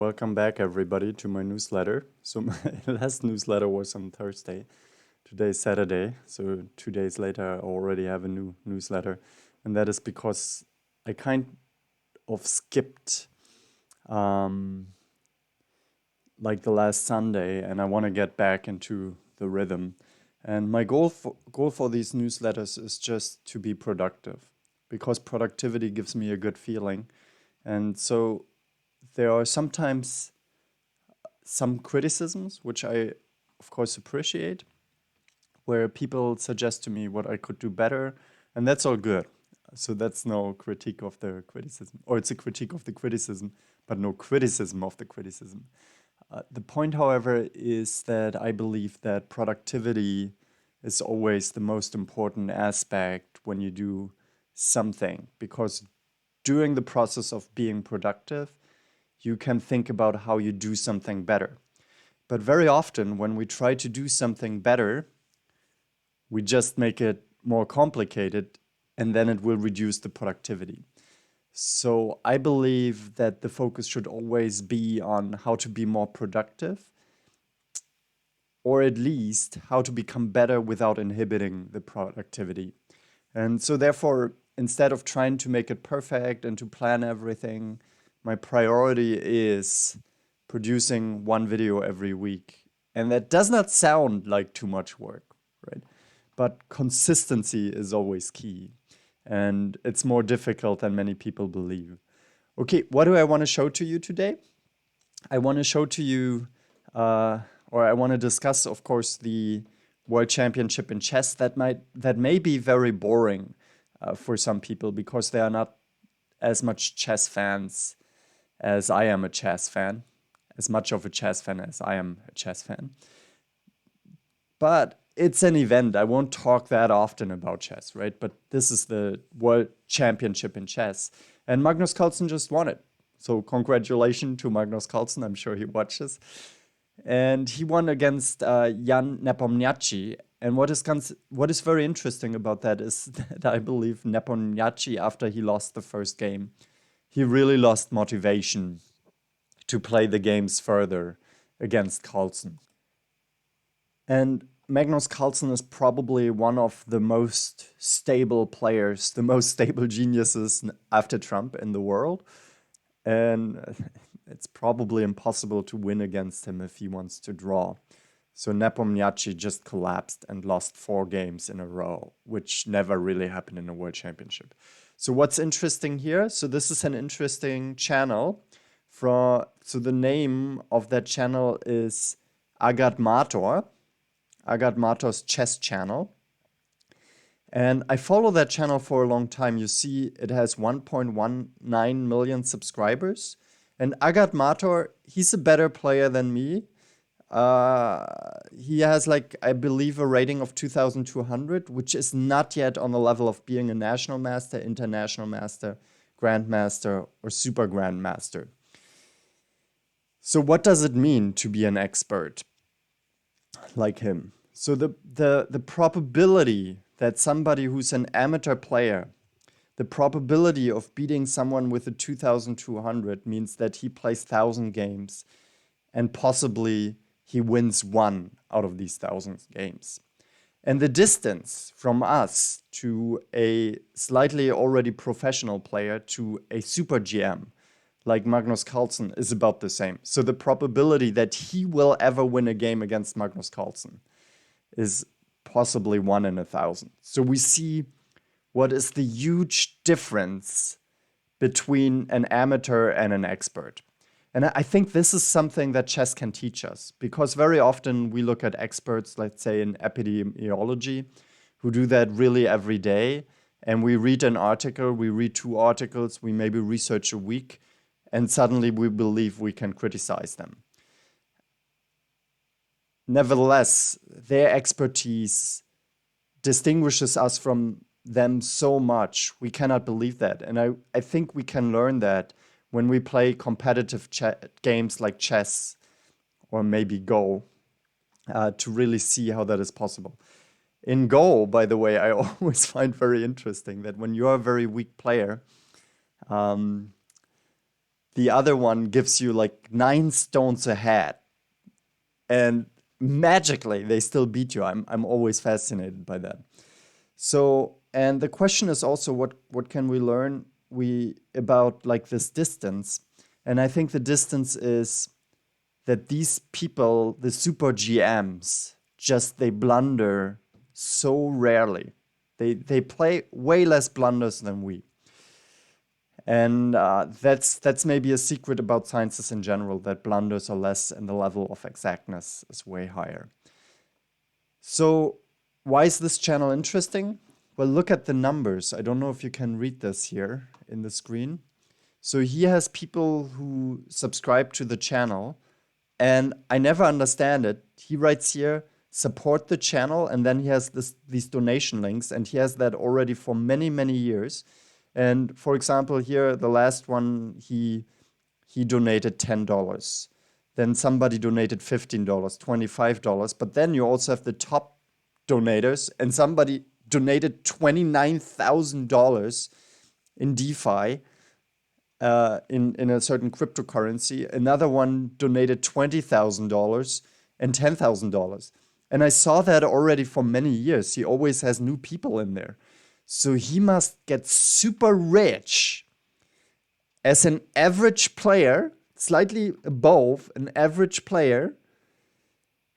Welcome back, everybody, to my newsletter. So my last newsletter was on Thursday. Today is Saturday, so 2 days later I already have a new newsletter. And that is because I kind of skipped like the last Sunday, and I want to get back into the rhythm. And my goal for these newsletters is just to be productive, because productivity gives me a good feeling. And so there are sometimes some criticisms, which I, of course, appreciate, where people suggest to me what I could do better, and that's all good. So that's no critique of the criticism, or it's a critique of the criticism, but no criticism of the criticism. The point, however, is that I believe that productivity is always the most important aspect when you do something, because during the process of being productive, you can think about how you do something better. But very often, when we try to do something better, we just make it more complicated, and then it will reduce the productivity. So I believe that the focus should always be on how to be more productive, or at least how to become better without inhibiting the productivity. And so therefore, instead of trying to make it perfect and to plan everything, my priority is producing one video every week. And that does not sound like too much work, right? But consistency is always key. And it's more difficult than many people believe. Okay, what do I want to show to you today? I want to show to you, or I want to discuss, of course, the World Championship in chess. That may be very boring for some people, because they are not as much chess fans as I am a chess fan, as much of a chess fan as I am a chess fan. But it's an event. I won't talk that often about chess, right? But this is the World Championship in chess. And Magnus Carlsen just won it. So congratulations to Magnus Carlsen. I'm sure he watches. And he won against Jan Nepomniachtchi. And what is very interesting about that is that I believe Nepomniachtchi, after he lost the first game, he really lost motivation to play the games further against Carlsen. And Magnus Carlsen is probably one of the most stable players, the most stable geniuses after Trump in the world. And it's probably impossible to win against him if he wants to draw. So Nepomniachtchi just collapsed and lost 4 games in a row, which never really happened in a World Championship. So what's interesting here? So this is an interesting channel. So the name of that channel is Agadmator, Agadmator's chess channel. And I follow that channel for a long time. You see, it has 1.19 million subscribers. And Agadmator, he's a better player than me. He has, like, I believe, a rating of 2,200, which is not yet on the level of being a national master, international master, grandmaster, or super grandmaster. So what does it mean to be an expert like him? So the probability that somebody who's an amateur player, the probability of beating someone with a 2,200 means that he plays 1,000 games, and possibly he wins 1 out of these 1,000 games. And the distance from us to a slightly already professional player to a super GM like Magnus Carlsen is about the same. So the probability that he will ever win a game against Magnus Carlsen is possibly 1 in 1,000. So we see what is the huge difference between an amateur and an expert. And I think this is something that chess can teach us, because very often we look at experts, let's say in epidemiology, who do that really every day. And we read an article, we read 2 articles, we maybe research a week, and suddenly we believe we can criticize them. Nevertheless, their expertise distinguishes us from them so much. We cannot believe that. And I think we can learn that when we play competitive games like chess or maybe Go, to really see how that is possible. In Go, by the way, I always find very interesting that when you're a very weak player, the other one gives you like 9 stones ahead. And magically, they still beat you. I'm always fascinated by that. So, and the question is also what can we learn about like this distance? And I think the distance is that these people, the super GMs, just they blunder so rarely. They play way less blunders than we. And that's maybe a secret about sciences in general, that blunders are less and the level of exactness is way higher. So why is this channel interesting? Well, look at the numbers. I don't know if you can read this here in the screen. So he has people who subscribe to the channel, and I never understand it. He writes here, support the channel, and then he has these donation links, and he has that already for many, many years. And for example, here, the last one, he donated $10. Then somebody donated $15, $25. But then you also have the top donators, and somebody donated $29,000 in DeFi, in a certain cryptocurrency. Another one donated $20,000 and $10,000. And I saw that already for many years. He always has new people in there. So he must get super rich as an average player, slightly above an average player,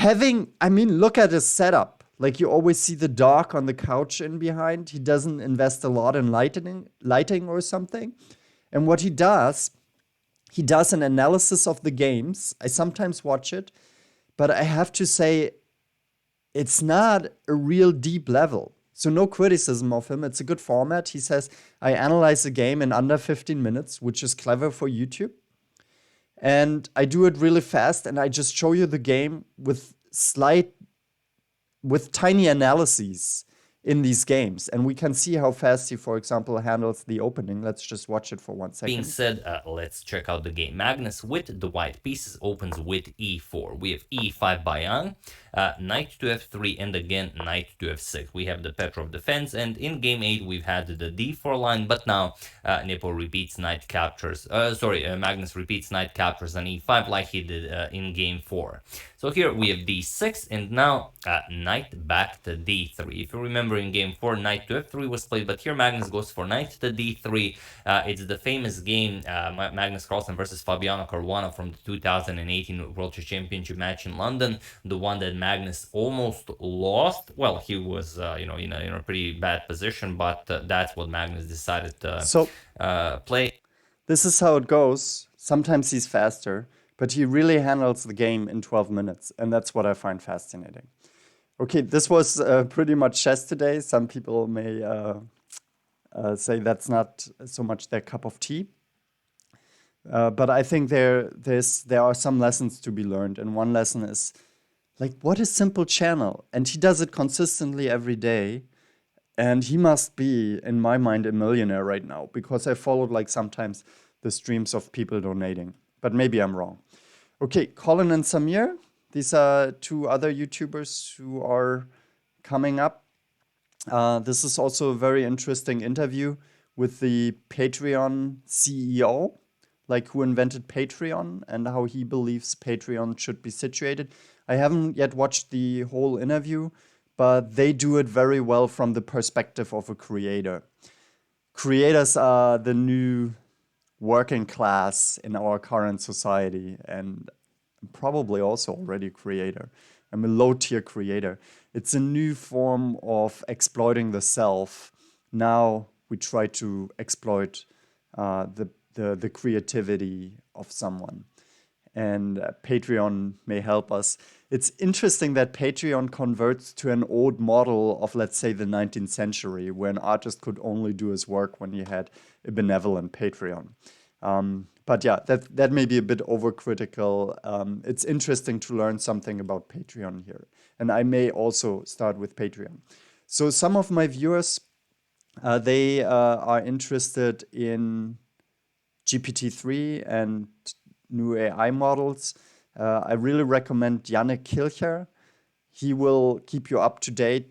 look at his setup. Like you always see the dog on the couch in behind. He doesn't invest a lot in lighting or something. And what he does an analysis of the games. I sometimes watch it, but I have to say, it's not a real deep level. So no criticism of him. It's a good format. He says, I analyze a game in under 15 minutes, which is clever for YouTube. And I do it really fast, and I just show you the game with tiny analyses in these games. And we can see how fast he, for example, handles the opening. Let's just watch it for 1 second. Being said, let's check out the game. Magnus with the white pieces opens with e4. We have e5 by Young, knight to f3, and again knight to f6. We have the Petrov defense, and in game 8 we've had the d4 line, but now Magnus repeats knight captures on e5 like he did in game 4. So here we have d6, and now knight back to d3. If you remember, in game 4, knight to f3 was played, but here Magnus goes for knight to d3. It's the famous game, Magnus Carlsen versus Fabiano Caruana from the 2018 World Championship match in London, the one that Magnus almost lost. Well, he was, in a pretty bad position, but that's what Magnus decided to play. This is how it goes. Sometimes he's faster, but he really handles the game in 12 minutes, and that's what I find fascinating. Okay, this was pretty much chess today. Some people may say that's not so much their cup of tea. But I think there are some lessons to be learned, and one lesson is, like, what is simple channel? And he does it consistently every day, and he must be, in my mind, a millionaire right now, because I followed, like, sometimes the streams of people donating. But maybe I'm wrong. Okay, Colin and Samir, these are 2 other YouTubers who are coming up. This is also a very interesting interview with the Patreon CEO, like who invented Patreon and how he believes Patreon should be situated. I haven't yet watched the whole interview, but they do it very well from the perspective of a creator. Creators are the new working class in our current society, and probably also already a creator. I'm a low-tier creator. It's a new form of exploiting the self. Now we try to exploit the creativity of someone. And Patreon may help us. It's interesting that Patreon converts to an old model of, let's say, the 19th century, where an artist could only do his work when he had a benevolent Patreon. But yeah, that may be a bit overcritical. It's interesting to learn something about Patreon here. And I may also start with Patreon. So some of my viewers, they are interested in GPT-3 and new AI models. I really recommend Yannick Kilcher. He will keep you up to date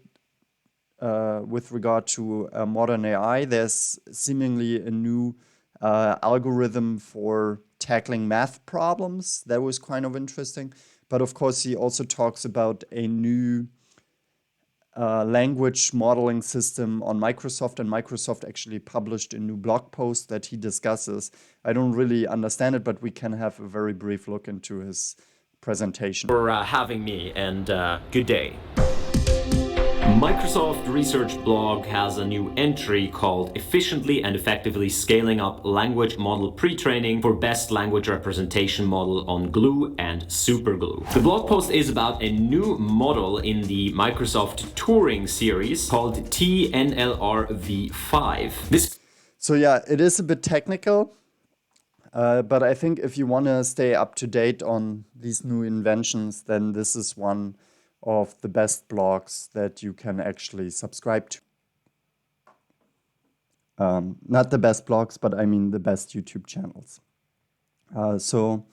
with regard to modern AI. There's seemingly a new algorithm for tackling math problems. That was kind of interesting. But of course, he also talks about a new language modeling system on Microsoft, and Microsoft actually published a new blog post that he discusses. I don't really understand it, but we can have a very brief look into his presentation. For having me, and good day. Microsoft Research blog has a new entry called Efficiently and Effectively Scaling Up Language Model Pre-Training for Best Language Representation Model on Glue and Superglue. The blog post is about a new model in the Microsoft Turing series called TNLR-v5. So yeah, it is a bit technical, but I think if you want to stay up to date on these new inventions, then this is one of the best blogs that you can actually subscribe to. Not the best blogs, but I mean the best YouTube channels. So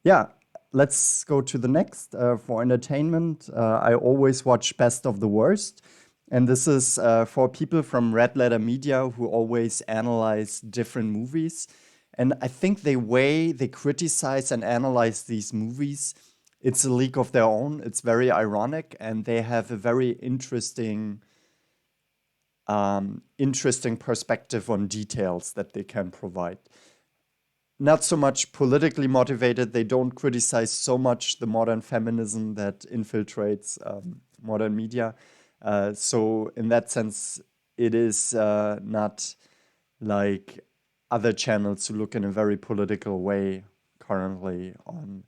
yeah, let's go to the next. For entertainment, I always watch Best of the Worst. And this is for people from RedLetterMedia who always analyze different movies. And I think the way they criticize and analyze these movies, it's a league of their own. It's very ironic, and they have a very interesting perspective on details that they can provide. Not so much politically motivated. They don't criticize so much the modern feminism that infiltrates modern media. So in that sense, it is not like other channels who look in a very political way currently on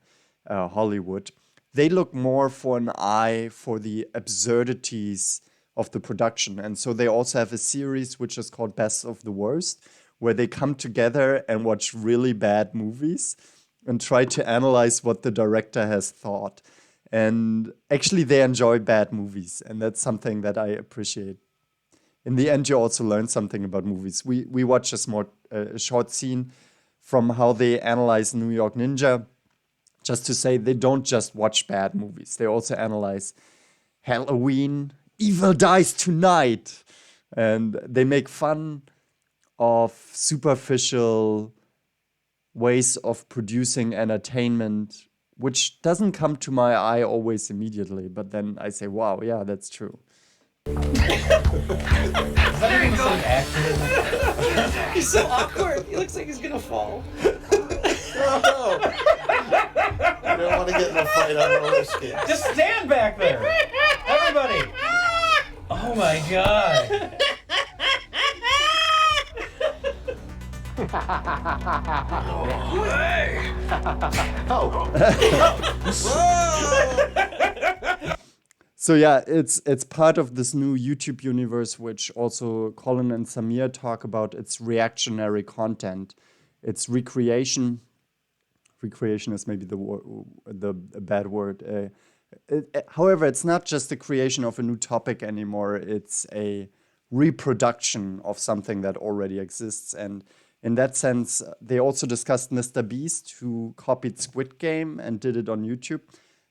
Hollywood. They look more for an eye for the absurdities of the production. And so they also have a series which is called Best of the Worst, where they come together and watch really bad movies and try to analyze what the director has thought. And actually they enjoy bad movies, and that's something that I appreciate. In the end, you also learn something about movies. We watch a short scene from how they analyze New York Ninja, just to say they don't just watch bad movies. They also analyze Halloween, Evil Dies Tonight. And they make fun of superficial ways of producing entertainment, which doesn't come to my eye always immediately. But then I say, wow, yeah, that's true. There you go. He's so awkward. He looks like he's gonna fall. No. You don't want to get in a fight on roller skates. Just stand back there. Everybody. Oh my god. So yeah, it's part of this new YouTube universe, which also Colin and Samir talk about. It's reactionary content. It's recreation. Recreation is maybe the bad word. However, it's not just the creation of a new topic anymore. It's a reproduction of something that already exists. And in that sense, they also discussed Mr. Beast, who copied Squid Game and did it on YouTube.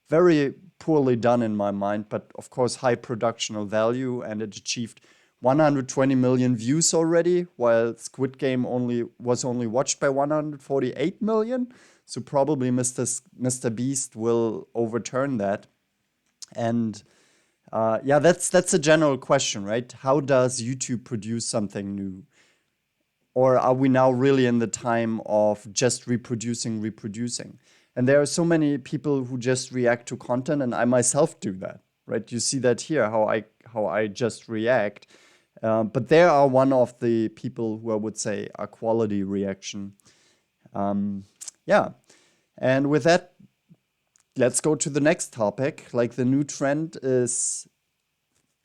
Very poorly done in my mind, but of course high productional value, and it achieved 120 million views already, while Squid Game was only watched by 148 million. So probably Mr. Beast will overturn that. And yeah, that's a general question, right? How does YouTube produce something new? Or are we now really in the time of just reproducing? And there are so many people who just react to content, and I myself do that, right? You see that here, how I just react. But there are one of the people who I would say are quality reaction. Yeah. And with that, let's go to the next topic. Like, the new trend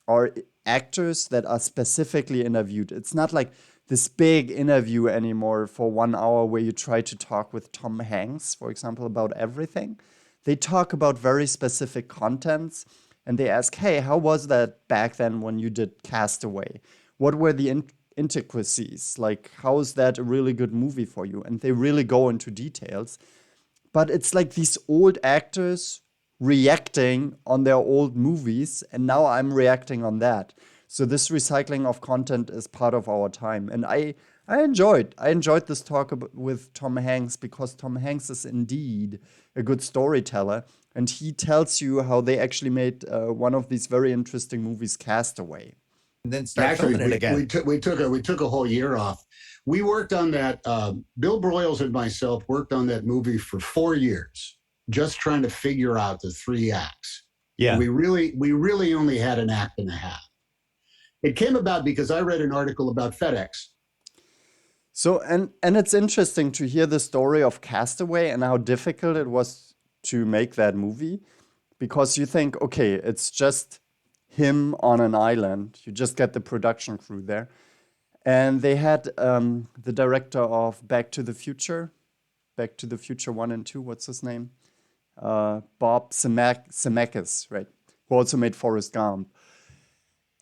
are actors that are specifically interviewed. It's not like this big interview anymore for 1 hour where you try to talk with Tom Hanks, for example, about everything. They talk about very specific contents, and they ask, hey, how was that back then when you did Castaway? What were the intricacies? Like, how is that a really good movie for you? And they really go into details. But it's like these old actors reacting on their old movies, and now I'm reacting on that. So this recycling of content is part of our time. And I I enjoyed this talk with Tom Hanks because Tom Hanks is indeed a good storyteller, and he tells you how they actually made one of these very interesting movies, Castaway. And then start filming it again. We took a whole year off. We worked on that. Bill Broyles and myself worked on that movie for 4 years, just trying to figure out the 3 acts. Yeah. We really only had an act and a half. It came about because I read an article about FedEx. So, and it's interesting to hear the story of Castaway and how difficult it was to make that movie, because you think, okay, it's just him on an island. You just get the production crew there. And they had the director of Back to the Future 1 and 2, what's his name? Bob Zemeckis, right? Who also made Forrest Gump.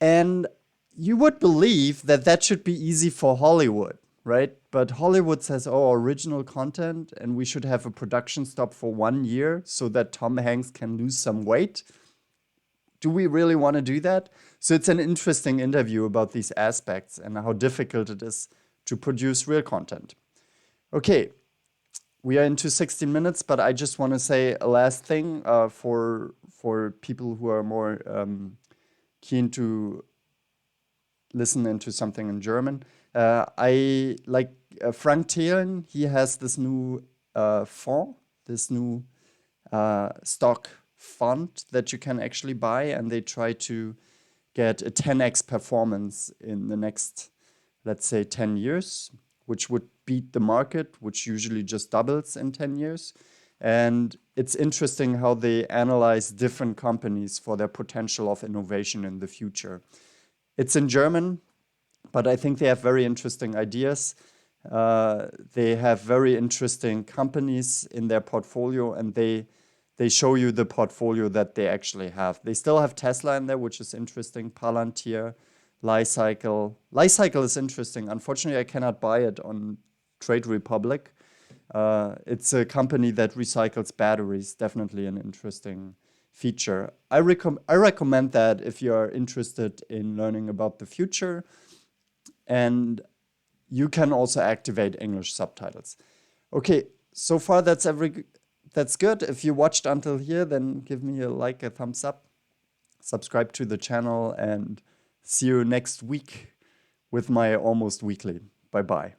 And you would believe that that should be easy for Hollywood, right? But Hollywood says, oh, original content, and we should have a production stop for 1 year so that Tom Hanks can lose some weight. Do we really want to do that? So it's an interesting interview about these aspects and how difficult it is to produce real content. Okay, we are into 16 minutes, but I just want to say a last thing for people who are more keen to listen into something in German. I like Frank Thelen. He has this new font, this new stock font that you can actually buy, and they try to get a 10x performance in the next, let's say, 10 years, which would beat the market, which usually just doubles in 10 years. And it's interesting how they analyze different companies for their potential of innovation in the future. It's in German, but I think they have very interesting ideas. They have very interesting companies in their portfolio, and they show you the portfolio that they actually have. They still have Tesla in there, which is interesting. Palantir, Li-Cycle. Li-Cycle is interesting. Unfortunately, I cannot buy it on Trade Republic. It's a company that recycles batteries. Definitely an interesting feature. I recommend that if you are interested in learning about the future. And you can also activate English subtitles. Okay, so far that's good. If you watched until here, then give me a like, a thumbs up, subscribe to the channel, and see you next week with my almost weekly. Bye-bye.